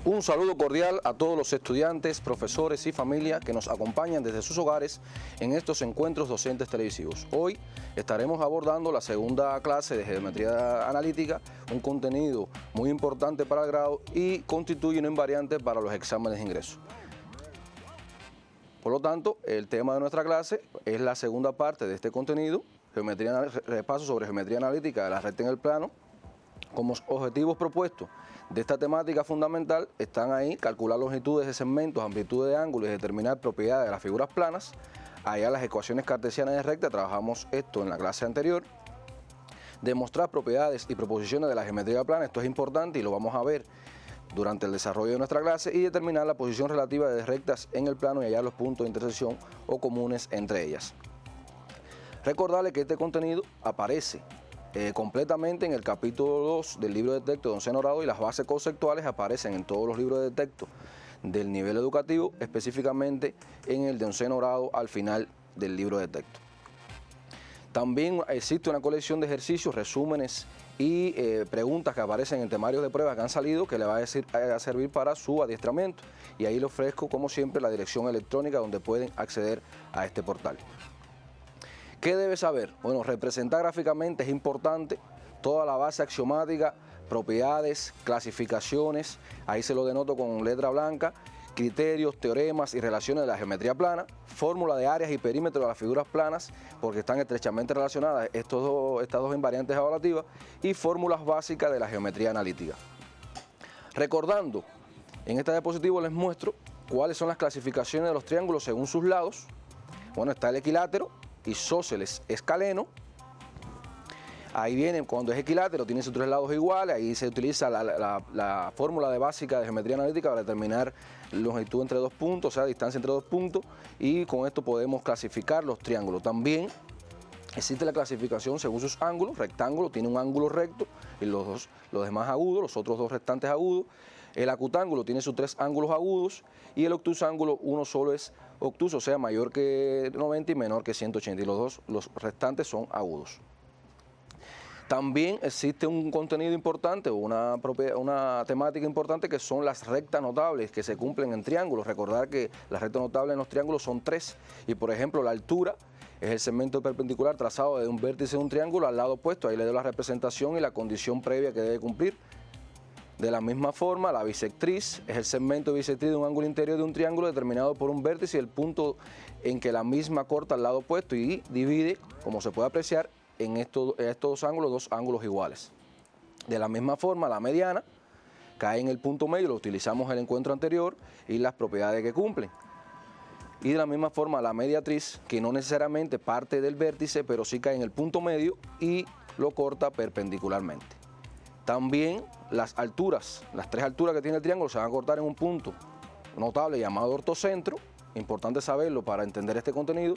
Un saludo cordial a todos los estudiantes, profesores y familia que nos acompañan desde sus hogares en estos encuentros docentes televisivos. Hoy estaremos abordando la segunda clase de geometría analítica, un contenido muy importante para el grado y constituye una invariante para los exámenes de ingreso. Por lo tanto, el tema de nuestra clase es la segunda parte de este contenido, repaso sobre geometría analítica de la recta en el plano. Como objetivos propuestos de esta temática fundamental están ahí calcular longitudes de segmentos, amplitudes de ángulos y determinar propiedades de las figuras planas. Allá las ecuaciones cartesianas de recta, trabajamos esto en la clase anterior. Demostrar propiedades y proposiciones de la geometría plana, esto es importante y lo vamos a ver durante el desarrollo de nuestra clase, y determinar la posición relativa de rectas en el plano y hallar los puntos de intersección o comunes entre ellas. Recordarle que este contenido aparece completamente en el capítulo 2 del libro de texto de onceno grado y las bases conceptuales aparecen en todos los libros de texto del nivel educativo, específicamente en el de onceno grado al final del libro de texto. También existe una colección de ejercicios, resúmenes y preguntas que aparecen en temarios de pruebas que han salido que le va a servir para su adiestramiento, y ahí le ofrezco como siempre la dirección electrónica donde pueden acceder a este portal. ¿Qué debe saber? Bueno, representar gráficamente es importante toda la base axiomática, propiedades, clasificaciones, ahí se lo denoto con letra blanca, criterios, teoremas y relaciones de la geometría plana, fórmula de áreas y perímetros de las figuras planas, porque están estrechamente relacionadas estas dos invariantes evaluativas, y fórmulas básicas de la geometría analítica. Recordando, en esta diapositiva les muestro cuáles son las clasificaciones de los triángulos según sus lados. Bueno, está el equilátero, isósceles escaleno. Ahí viene, cuando es equilátero, tiene sus tres lados iguales, ahí se utiliza la fórmula básica de geometría analítica para determinar longitud entre dos puntos, o sea, distancia entre dos puntos, y con esto podemos clasificar los triángulos. También existe la clasificación según sus ángulos. Rectángulo tiene un ángulo recto y los demás agudos, los otros dos restantes agudos. El acutángulo tiene sus tres ángulos agudos y el obtusángulo uno solo es obtuso, o sea, mayor que 90 y menor que 180, y los restantes son agudos. También existe un contenido importante o una temática importante que son las rectas notables que se cumplen en triángulos. Recordar que las rectas notables en los triángulos son tres y, por ejemplo, la altura es el segmento perpendicular trazado de un vértice de un triángulo al lado opuesto. Ahí le doy la representación y la condición previa que debe cumplir. De la misma forma, la bisectriz es el segmento bisectriz de un ángulo interior de un triángulo determinado por un vértice y el punto en que la misma corta al lado opuesto y divide, como se puede apreciar, en estos dos ángulos iguales. De la misma forma, la mediana cae en el punto medio, lo utilizamos en el encuentro anterior, y las propiedades que cumplen. Y de la misma forma, la mediatriz, que no necesariamente parte del vértice, pero sí cae en el punto medio y lo corta perpendicularmente. También las alturas, las tres alturas que tiene el triángulo se van a cortar en un punto notable llamado ortocentro, importante saberlo para entender este contenido.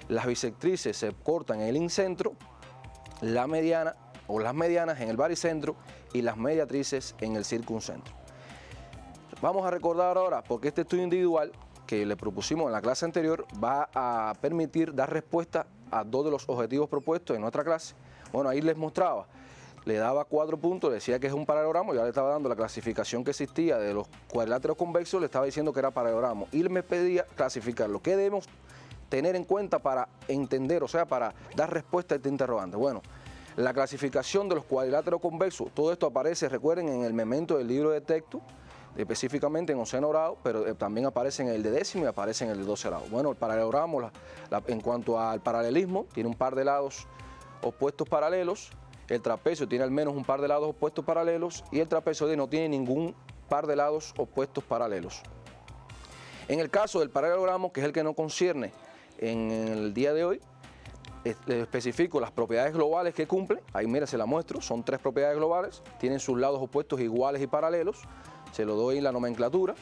Las bisectrices se cortan en el incentro, la mediana o las medianas en el baricentro y las mediatrices en el circuncentro. Vamos a recordar ahora, porque este estudio individual que le propusimos en la clase anterior va a permitir dar respuesta a dos de los objetivos propuestos en nuestra clase. Bueno, ahí les mostraba. Le daba 4 puntos, le decía que es un paralelogramo, ya le estaba dando la clasificación que existía de los cuadriláteros convexos, le estaba diciendo que era paralelogramo y me pedía clasificarlo. ¿Qué debemos tener en cuenta para entender, o sea, para dar respuesta a este interrogante? Bueno, la clasificación de los cuadriláteros convexos, todo esto aparece, recuerden, en el memento del libro de texto, específicamente en onceno grado, pero también aparece en el de décimo y aparece en el de 12 grado. Bueno, el paralelogramo, en cuanto al paralelismo, tiene un par de lados opuestos paralelos. El trapecio tiene al menos un par de lados opuestos paralelos y el trapezoide no tiene ningún par de lados opuestos paralelos. En el caso del paralelogramo, que es el que nos concierne en el día de hoy, les especifico las propiedades globales que cumple. Ahí mira, se la muestro, son 3 propiedades globales, tienen sus lados opuestos iguales y paralelos, se lo doy en la nomenclatura.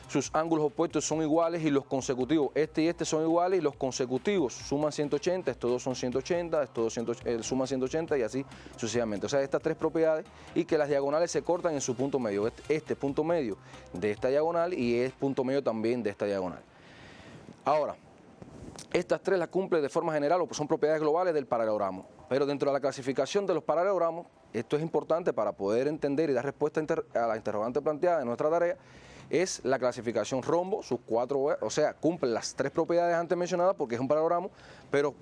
Sus ángulos opuestos son iguales y los consecutivos, este y este son iguales y los consecutivos suman 180, estos dos son 180, estos dos suman 180 y así sucesivamente. O sea, estas 3 propiedades, y que las diagonales se cortan en su punto medio. Este punto medio de esta diagonal y es punto medio también de esta diagonal. Ahora, Estas tres las cumple de forma general o son propiedades globales del paralelogramo. Pero dentro de la clasificación de los paralelogramos, esto es importante para poder entender y dar respuesta a la interrogante planteada en nuestra tarea, es la clasificación rombo, sus cuatro, o sea, cumple las tres propiedades antes mencionadas porque es un paralelogramo, pero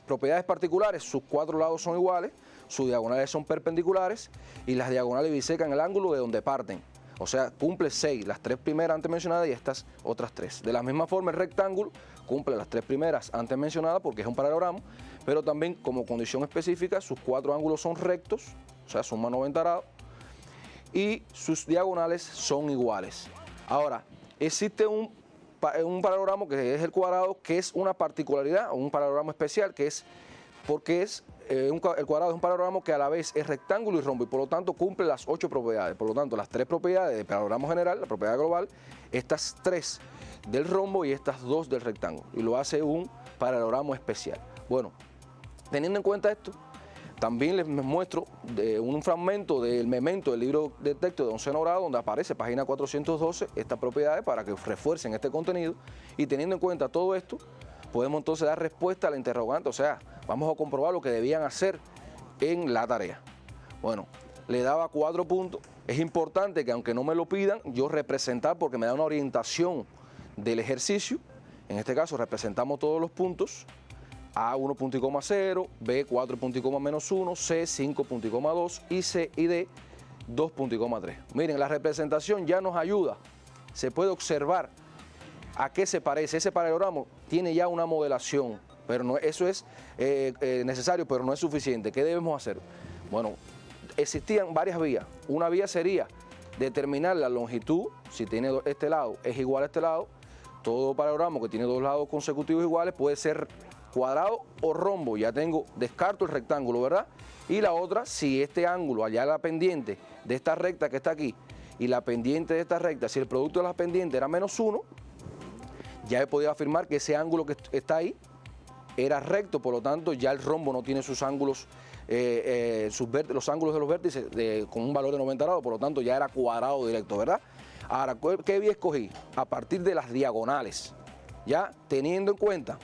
propiedades particulares, sus cuatro lados son iguales, sus diagonales son perpendiculares y las diagonales bisecan el ángulo de donde parten. O sea, cumple 6, las tres primeras antes mencionadas y estas otras tres. De la misma forma, el rectángulo cumple las tres primeras antes mencionadas porque es un paralelogramo, pero también como condición específica, sus cuatro ángulos son rectos, o sea, suman 90 grados, y sus diagonales son iguales. Ahora, existe un paralelogramo que es el cuadrado, que es una particularidad, un paralelogramo especial, que es porque el cuadrado es un paralelogramo que a la vez es rectángulo y rombo y por lo tanto cumple las 8 propiedades. Por lo tanto, las tres propiedades del paralelogramo general, la propiedad global, estas tres del rombo y estas dos del rectángulo. Y lo hace un paralelogramo especial. Bueno, teniendo en cuenta esto, también les muestro un fragmento del memento del libro de texto de 11º grado donde aparece página 412 estas propiedades para que refuercen este contenido y teniendo en cuenta todo esto, podemos entonces dar respuesta a la interrogante, o sea, vamos a comprobar lo que debían hacer en la tarea. Bueno, le daba 4 puntos. Es importante que aunque no me lo pidan, yo representar porque me da una orientación del ejercicio. En este caso representamos todos los puntos. A 1.0, B 4.1, C 5.2 y C y D 2.3. Miren, la representación ya nos ayuda. Se puede observar a qué se parece. Ese paralelogramo tiene ya una modelación, pero no, eso es necesario, pero no es suficiente. ¿Qué debemos hacer? Bueno, existían varias vías. Una vía sería determinar la longitud, si tiene este lado es igual a este lado. Todo paralelogramo que tiene dos lados consecutivos iguales puede ser cuadrado o rombo. Ya descarto el rectángulo, ¿verdad? Y la otra, si este ángulo, allá la pendiente de esta recta que está aquí y la pendiente de esta recta, si el producto de las pendientes era -1, ya he podido afirmar que ese ángulo que está ahí era recto, por lo tanto ya el rombo no tiene sus ángulos, los ángulos de los vértices con un valor de 90 grados, por lo tanto ya era cuadrado directo, ¿verdad? Ahora, ¿qué vía escogí? A partir de las diagonales, ya teniendo en cuenta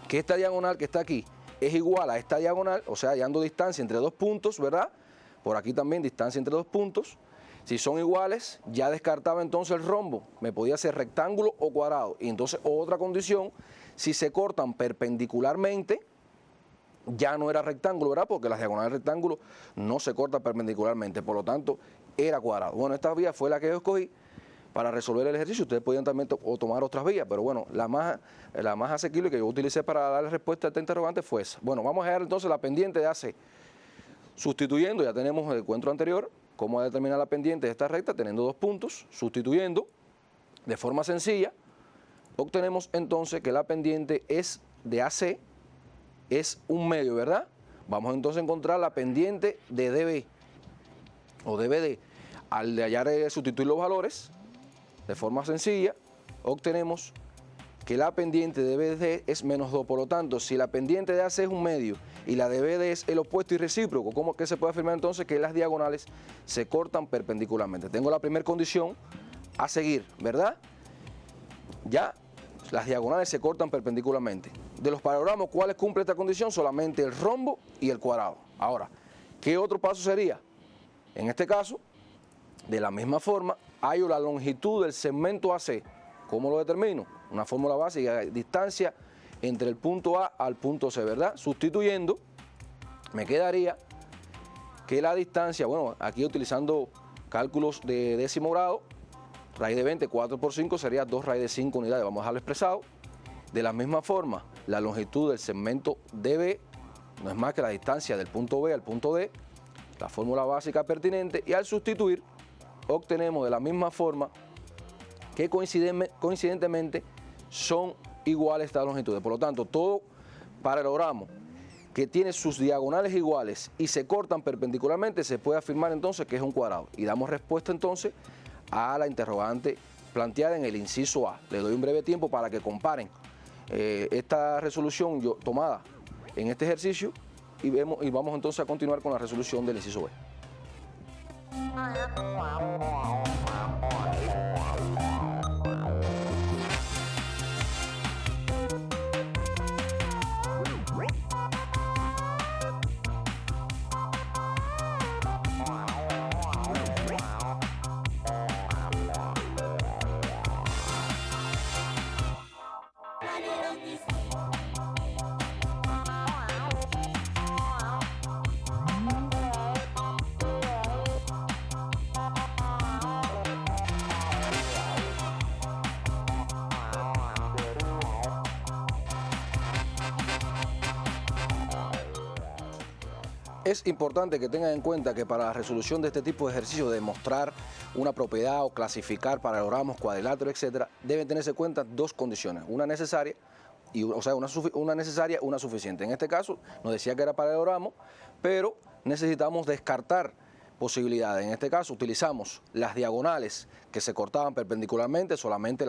que esta diagonal que está aquí es igual a esta diagonal, o sea, hallando distancia entre dos puntos, ¿verdad? Por aquí también distancia entre dos puntos. Si son iguales, ya descartaba entonces el rombo. Me podía hacer rectángulo o cuadrado. Y entonces otra condición, si se cortan perpendicularmente, ya no era rectángulo, ¿verdad? Porque las diagonales del rectángulo no se cortan perpendicularmente. Por lo tanto, era cuadrado. Bueno, esta vía fue la que yo escogí para resolver el ejercicio. Ustedes podían también tomar otras vías, pero bueno, la más asequible que yo utilicé para darle respuesta a esta interrogante fue esa. Bueno, vamos a hallar entonces la pendiente de AC. Sustituyendo, ya tenemos el encuentro anterior, cómo determinar la pendiente de esta recta teniendo dos puntos. Sustituyendo de forma sencilla, obtenemos entonces que la pendiente es de AC, es un medio, ¿verdad? Vamos entonces a encontrar la pendiente de DB o DBD. Al de hallar sustituir los valores, de forma sencilla, obtenemos que la pendiente de BD es -2. Por lo tanto, si la pendiente de AC es un medio y la de BD es el opuesto y recíproco, ¿cómo que se puede afirmar entonces que las diagonales se cortan perpendicularmente? Tengo la primera condición a seguir, ¿verdad? Ya las diagonales se cortan perpendicularmente. De los paralelogramas, ¿cuáles cumple esta condición? Solamente el rombo y el cuadrado. Ahora, ¿qué otro paso sería? En este caso, de la misma forma, hallo la longitud del segmento AC. ¿Cómo lo determino? Una fórmula básica, distancia entre el punto A al punto C, ¿verdad? Sustituyendo, me quedaría que la distancia, bueno, aquí utilizando cálculos de décimo grado, raíz de 20, 4 por 5 sería 2 raíz de 5 unidades, vamos a dejarlo expresado. De la misma forma, la longitud del segmento DB no es más que la distancia del punto B al punto D, la fórmula básica pertinente, y al sustituir, obtenemos de la misma forma que coincidentemente son iguales estas longitudes. Por lo tanto, todo paralelogramo que tiene sus diagonales iguales y se cortan perpendicularmente, se puede afirmar entonces que es un cuadrado. Y damos respuesta entonces a la interrogante planteada en el inciso A. Le doy un breve tiempo para que comparen esta resolución tomada en este ejercicio y vamos entonces a continuar con la resolución del inciso B. Es importante que tengan en cuenta que para la resolución de este tipo de ejercicios, de mostrar una propiedad o clasificar paralelogramos, cuadriláteros, etcétera, deben tenerse en cuenta dos condiciones, una necesaria, una necesaria, una suficiente. En este caso nos decía que era paralelogramo, pero necesitamos descartar posibilidades. En este caso utilizamos las diagonales que se cortaban perpendicularmente, solamente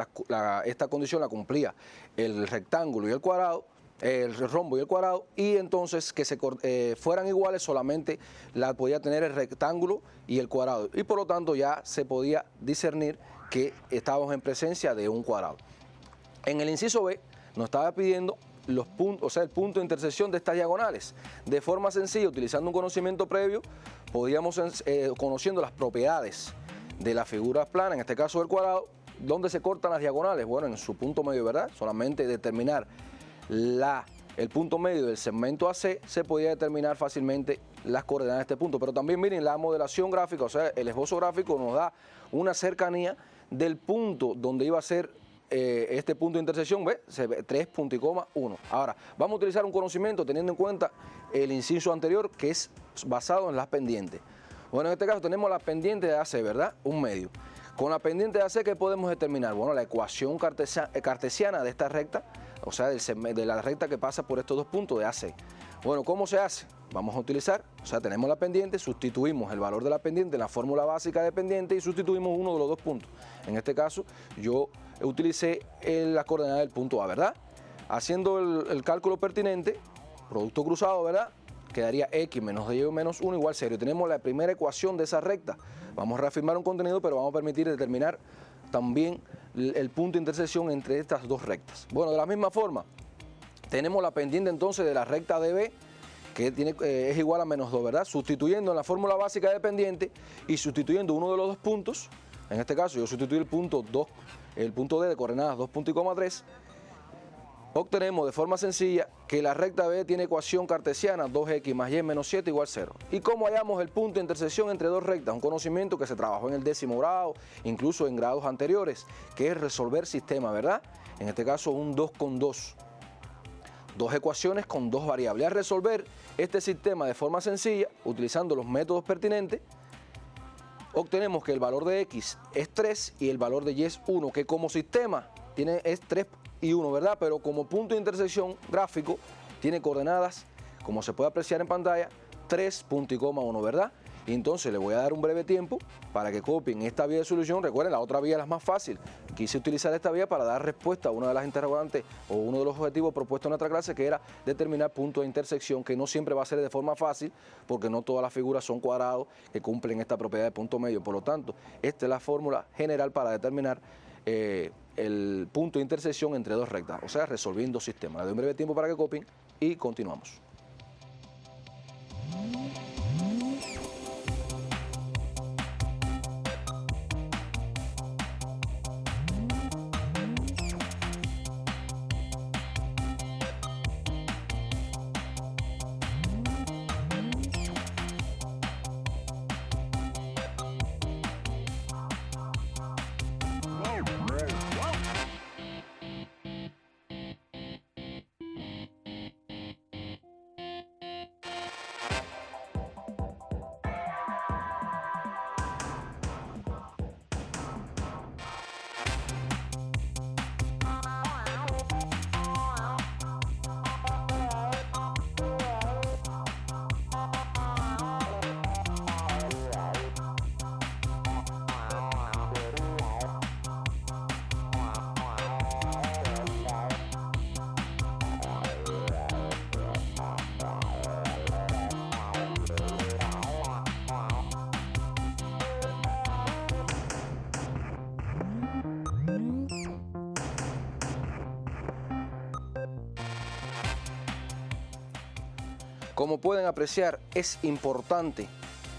esta condición la cumplía el rectángulo y el cuadrado, el rombo y el cuadrado, y entonces que fueran iguales solamente la podía tener el rectángulo y el cuadrado, y por lo tanto ya se podía discernir que estábamos en presencia de un cuadrado. En el inciso B nos estaba pidiendo los puntos, o sea, el punto de intersección de estas diagonales. De forma sencilla, utilizando un conocimiento previo, podíamos, conociendo las propiedades de las figuras planas, en este caso del cuadrado, ¿dónde se cortan las diagonales? Bueno, en su punto medio, ¿verdad? Solamente determinar el punto medio del segmento AC, se podía determinar fácilmente las coordenadas de este punto. Pero también miren, la modelación gráfica, o sea, el esbozo gráfico nos da una cercanía del punto donde iba a ser este punto de intersección, ¿ves? Se ve 3.1. Ahora, vamos a utilizar un conocimiento teniendo en cuenta el inciso anterior, que es basado en las pendientes. Bueno, en este caso tenemos la pendiente de AC, ¿verdad? Un medio. Con la pendiente de AC, ¿qué podemos determinar? Bueno, la ecuación cartesiana de esta recta, o sea, de la recta que pasa por estos dos puntos de AC. Bueno, ¿cómo se hace? Vamos a utilizar, o sea, tenemos la pendiente, sustituimos el valor de la pendiente en la fórmula básica de pendiente y sustituimos uno de los dos puntos. En este caso, yo utilicé la coordenada del punto A, ¿verdad? Haciendo el cálculo pertinente, producto cruzado, ¿verdad? Quedaría x menos y menos 1 igual 0. Tenemos la primera ecuación de esa recta. Vamos a reafirmar un contenido, pero vamos a permitir determinar también el punto de intersección entre estas dos rectas. Bueno, de la misma forma, tenemos la pendiente entonces de la recta DB, que es igual a menos 2, ¿verdad? Sustituyendo en la fórmula básica de pendiente y sustituyendo uno de los dos puntos, en este caso yo sustituí el punto D de coordenadas 2.3, obtenemos de forma sencilla que la recta B tiene ecuación cartesiana 2x más y menos 7 igual 0. ¿Y cómo hallamos el punto de intersección entre dos rectas? Un conocimiento que se trabajó en el 10º grado, incluso en grados anteriores, que es resolver sistemas, ¿verdad? En este caso un 2 con 2. Dos ecuaciones con dos variables. Al resolver este sistema de forma sencilla, utilizando los métodos pertinentes, obtenemos que el valor de x es 3 y el valor de y es 1, que como sistema es 3 y 1, ¿verdad? Pero como punto de intersección gráfico tiene coordenadas, como se puede apreciar en pantalla, 3.1, ¿verdad? Y entonces le voy a dar un breve tiempo para que copien esta vía de solución. Recuerden, la otra vía es la más fácil. Quise utilizar esta vía para dar respuesta a una de las interrogantes o uno de los objetivos propuestos en nuestra clase, que era determinar punto de intersección, que no siempre va a ser de forma fácil, porque no todas las figuras son cuadrados que cumplen esta propiedad de punto medio. Por lo tanto, esta es la fórmula general para determinar el punto de intersección entre dos rectas, o sea, resolviendo sistemas. Le doy un breve tiempo para que copien y continuamos. Como pueden apreciar, es importante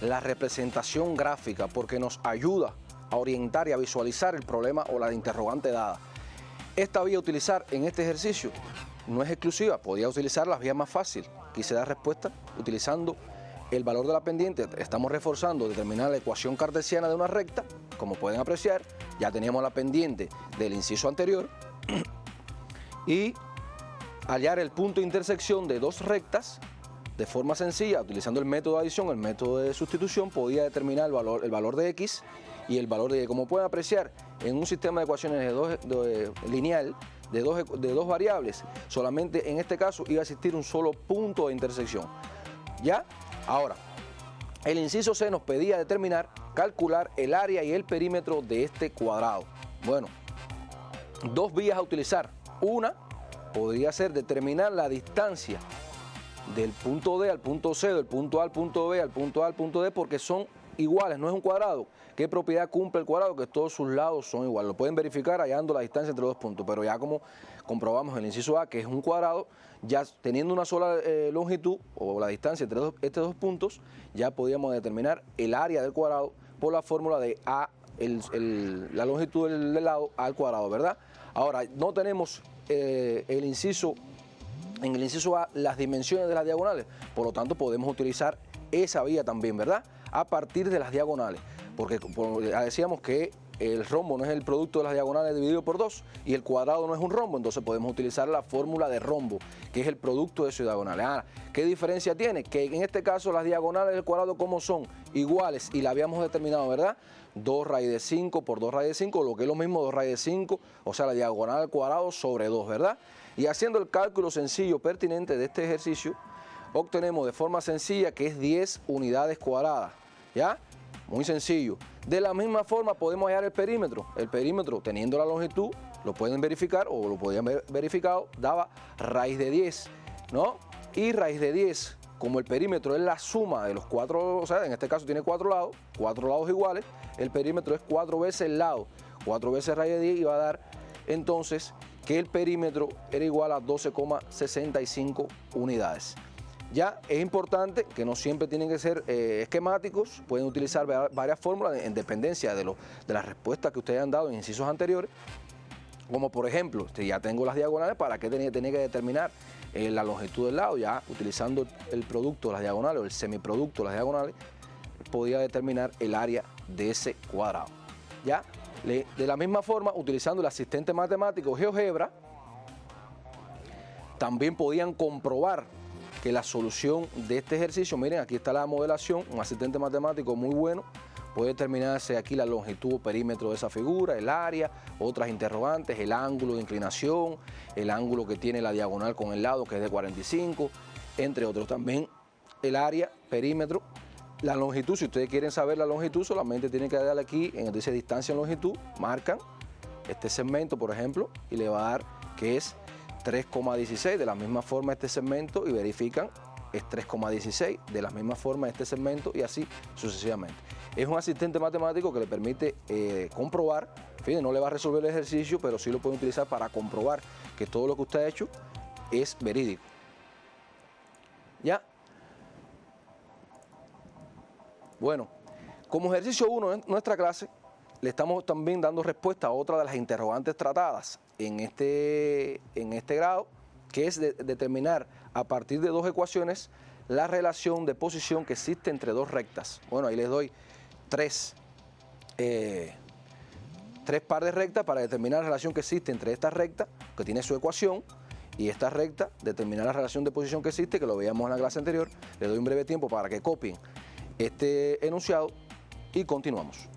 la representación gráfica porque nos ayuda a orientar y a visualizar el problema o la interrogante dada. Esta vía a utilizar en este ejercicio no es exclusiva, podía utilizar la vía más fácil. Quise dar respuesta utilizando el valor de la pendiente. Estamos reforzando determinar la ecuación cartesiana de una recta. Como pueden apreciar, ya teníamos la pendiente del inciso anterior y hallar el punto de intersección de dos rectas de forma sencilla, utilizando el método de adición, el método de sustitución, podía determinar el valor de X y el valor de Y. Como pueden apreciar, en un sistema de ecuaciones lineal de dos variables, solamente en este caso iba a existir un solo punto de intersección. ¿Ya? Ahora, el inciso C nos pedía calcular el área y el perímetro de este cuadrado. Bueno, dos vías a utilizar. Una podría ser determinar la distancia del punto D al punto C, del punto A al punto B, al punto A al punto D, porque son iguales, no es un cuadrado. ¿Qué propiedad cumple el cuadrado? Que todos sus lados son iguales. Lo pueden verificar hallando la distancia entre los dos puntos, pero ya como comprobamos en el inciso A, que es un cuadrado, ya teniendo una sola longitud o la distancia entre estos dos puntos, ya podíamos determinar el área del cuadrado por la fórmula de A, la longitud del lado al cuadrado, ¿verdad? Ahora, no tenemos en el inciso A las dimensiones de las diagonales, por lo tanto podemos utilizar esa vía también, ¿verdad? A partir de las diagonales, porque ya decíamos que el rombo no es el producto de las diagonales dividido por 2 y el cuadrado no es un rombo, entonces podemos utilizar la fórmula de rombo, que es el producto de sus diagonales. ¿Qué diferencia tiene? Que en este caso las diagonales del cuadrado, como son iguales, y la habíamos determinado, ¿verdad? 2 raíz de 5 por 2 raíz de 5, lo que es lo mismo 2 raíz de 5, o sea, la diagonal al cuadrado sobre 2, ¿verdad? Y haciendo el cálculo sencillo pertinente de este ejercicio, obtenemos de forma sencilla que es 10 unidades cuadradas, ¿ya? Muy sencillo. De la misma forma podemos hallar el perímetro. El perímetro, teniendo la longitud, lo pueden verificar o lo podían haber verificado, daba raíz de 10, ¿no? Y raíz de 10, como el perímetro es la suma de los cuatro, o sea, en este caso tiene cuatro lados iguales, el perímetro es 4 veces el lado, 4 veces raíz de 10 y va a dar entonces que el perímetro era igual a 12,65 unidades. Ya es importante que no siempre tienen que ser esquemáticos, pueden utilizar varias fórmulas en dependencia de las respuestas que ustedes han dado en incisos anteriores, como por ejemplo, ya tengo las diagonales, ¿para qué tenía que determinar la longitud del lado? Ya utilizando el producto de las diagonales o el semiproducto de las diagonales, podía determinar el área de ese cuadrado. ¿Ya? De la misma forma, utilizando el asistente matemático GeoGebra, también podían comprobar que la solución de este ejercicio, miren, aquí está la modelación, un asistente matemático muy bueno, puede determinarse aquí la longitud o perímetro de esa figura, el área, otras interrogantes, el ángulo de inclinación, el ángulo que tiene la diagonal con el lado, que es de 45, entre otros. También el área, perímetro, la longitud. Si ustedes quieren saber la longitud, solamente tienen que darle aquí, en el dice distancia en longitud, marcan este segmento, por ejemplo, y le va a dar que es 3,16, de la misma forma este segmento, y verifican, es 3,16, de la misma forma este segmento, y así sucesivamente. Es un asistente matemático que le permite comprobar, fíjense, no le va a resolver el ejercicio, pero sí lo pueden utilizar para comprobar que todo lo que usted ha hecho es verídico. ¿Ya? Bueno, como ejercicio 1 en nuestra clase, le estamos también dando respuesta a otra de las interrogantes tratadas en este grado, que es determinar a partir de dos ecuaciones la relación de posición que existe entre dos rectas. Bueno, ahí les doy tres par de rectas para determinar la relación que existe entre esta recta, que tiene su ecuación, y esta recta, determinar la relación de posición que existe, que lo veíamos en la clase anterior. Les doy un breve tiempo para que copien este enunciado y continuamos.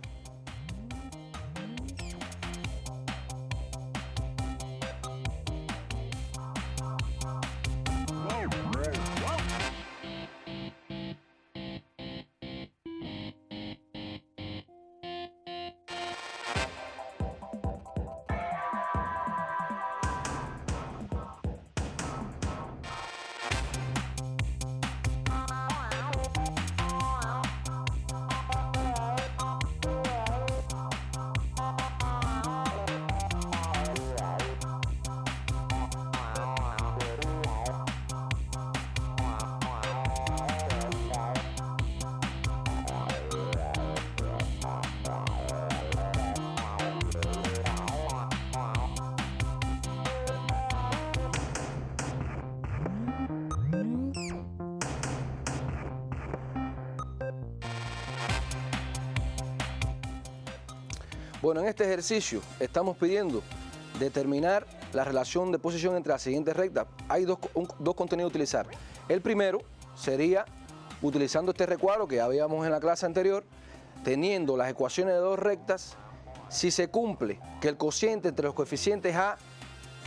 Bueno, en este ejercicio estamos pidiendo determinar la relación de posición entre las siguientes rectas. Hay dos contenidos a utilizar. El primero sería, utilizando este recuadro que ya habíamos en la clase anterior, teniendo las ecuaciones de dos rectas, si se cumple que el cociente entre los coeficientes A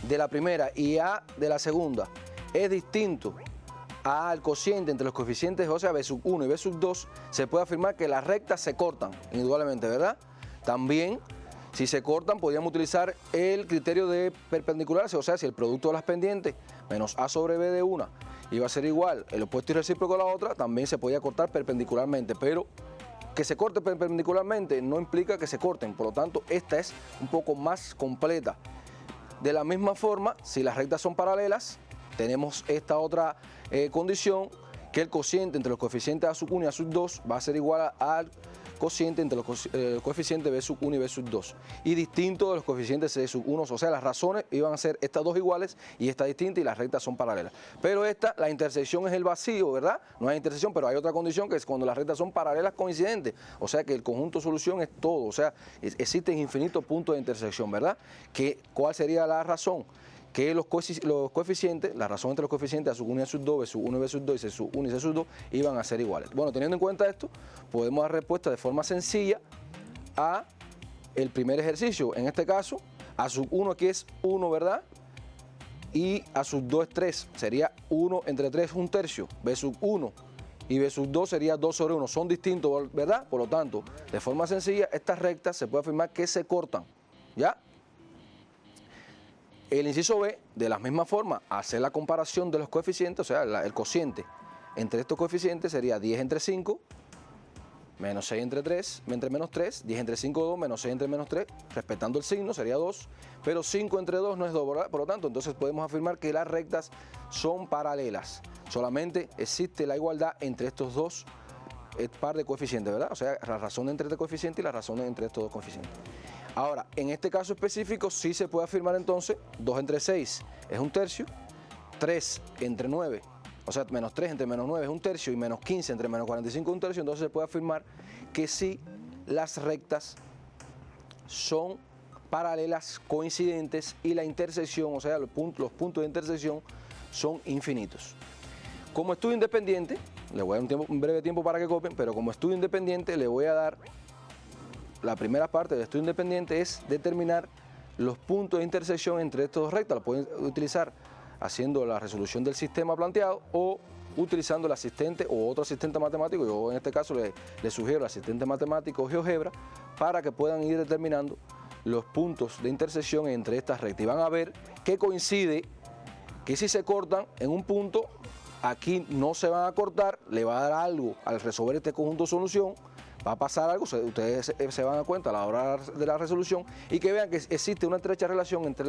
de la primera y A de la segunda es distinto al cociente entre los coeficientes, o sea, B sub 1 y B sub 2, se puede afirmar que las rectas se cortan, indudablemente, ¿verdad? También, si se cortan, podríamos utilizar el criterio de perpendiculares, o sea, si el producto de las pendientes menos A sobre B de una iba a ser igual, el opuesto y recíproco de la otra, también se podía cortar perpendicularmente, pero que se corte perpendicularmente no implica que se corten, por lo tanto, esta es un poco más completa. De la misma forma, si las rectas son paralelas, tenemos esta otra condición, que el cociente entre los coeficientes A sub 1 y A sub 2 va a ser igual al cociente entre los coeficientes B sub 1 y B sub 2 y distinto de los coeficientes C sub 1, o sea, las razones iban a ser estas dos iguales y esta distinta y las rectas son paralelas. Pero la intersección es el vacío, ¿verdad? No hay intersección, pero hay otra condición que es cuando las rectas son paralelas coincidentes, o sea que el conjunto solución es todo, o sea, existen infinitos puntos de intersección, ¿verdad? ¿Cuál sería la razón? Que los coeficientes, la razón entre los coeficientes A sub 1 y A sub 2, B sub 1 y B sub 2 y C sub 1 y C sub 2 iban a ser iguales. Bueno, teniendo en cuenta esto, podemos dar respuesta de forma sencilla a el primer ejercicio. En este caso, A sub 1 aquí es 1, ¿verdad? Y A sub 2 es 3, sería 1 entre 3 un tercio. B sub 1 y B sub 2 sería 2 sobre 1, son distintos, ¿verdad? Por lo tanto, de forma sencilla, estas rectas se puede afirmar que se cortan, ¿ya? El inciso B, de la misma forma, hacer la comparación de los coeficientes, o sea, el cociente entre estos coeficientes sería 10 entre 5, menos 6 entre 3, entre menos 3, 10 entre 5, 2, menos 6 entre menos 3, respetando el signo sería 2, pero 5 entre 2 no es 2, ¿verdad? Por lo tanto, entonces podemos afirmar que las rectas son paralelas. Solamente existe la igualdad entre estos dos par de coeficientes, ¿verdad? O sea, la razón entre este coeficiente y la razón entre estos dos coeficientes. Ahora, en este caso específico sí se puede afirmar entonces 2 entre 6 es un tercio, 3 entre 9, o sea, menos 3 entre menos 9 es un tercio y menos 15 entre menos 45 es un tercio, entonces se puede afirmar que sí las rectas son paralelas, coincidentes y la intersección, o sea, los puntos de intersección son infinitos. Como estudio independiente, le voy a dar un breve tiempo para que copien, pero como estudio independiente le voy a dar la primera parte del estudio independiente es determinar los puntos de intersección entre estos dos rectas. Lo pueden utilizar haciendo la resolución del sistema planteado o utilizando el asistente o otro asistente matemático. Yo en este caso le sugiero el asistente matemático o GeoGebra para que puedan ir determinando los puntos de intersección entre estas rectas. Y van a ver que coincide que si se cortan en un punto, aquí no se van a cortar, le va a dar algo al resolver este conjunto de solución. Va a pasar algo, ustedes se van a dar cuenta a la hora de la resolución y que vean que existe una estrecha relación entre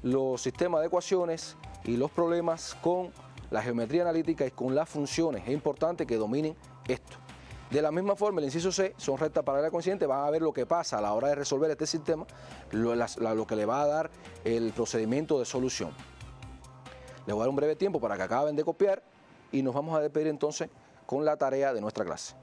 los sistemas de ecuaciones y los problemas con la geometría analítica y con las funciones. Es importante que dominen esto. De la misma forma, el inciso C son rectas paralelas coincidentes, van a ver lo que pasa a la hora de resolver este sistema, lo que le va a dar el procedimiento de solución. Les voy a dar un breve tiempo para que acaben de copiar y nos vamos a despedir entonces con la tarea de nuestra clase.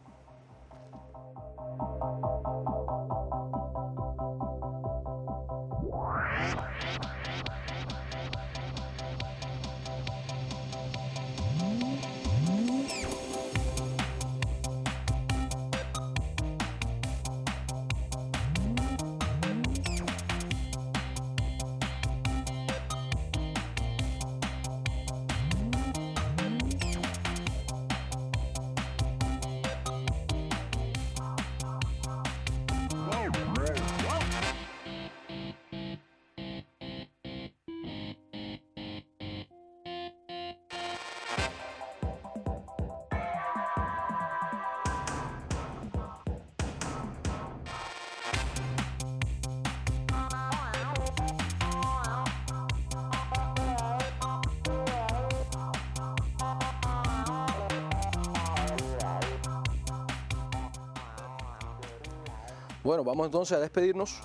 Bueno, vamos entonces a despedirnos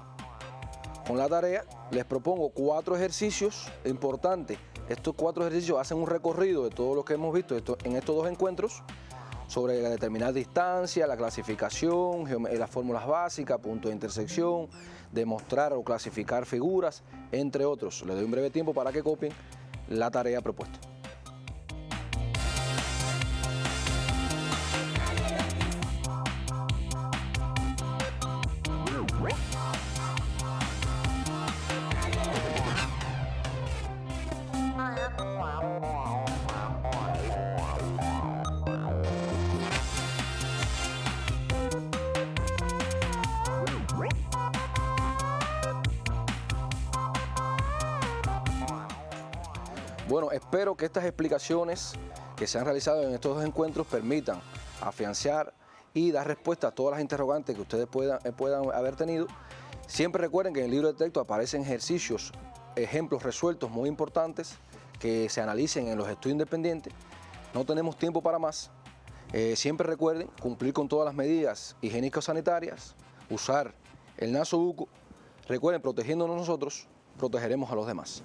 con la tarea. Les propongo 4 ejercicios importantes. Estos 4 ejercicios hacen un recorrido de todo lo que hemos visto en estos 2 encuentros sobre determinar distancia, la clasificación, las fórmulas básicas, puntos de intersección, demostrar o clasificar figuras, entre otros. Les doy un breve tiempo para que copien la tarea propuesta. Bueno, espero que estas explicaciones que se han realizado en estos dos encuentros permitan afianzar y dar respuesta a todas las interrogantes que ustedes puedan haber tenido. Siempre recuerden que en el libro de texto aparecen ejercicios, ejemplos resueltos muy importantes que se analicen en los estudios independientes. No tenemos tiempo para más. Siempre recuerden cumplir con todas las medidas higiénico-sanitarias, usar el nasobuco. Recuerden, protegiéndonos nosotros, protegeremos a los demás.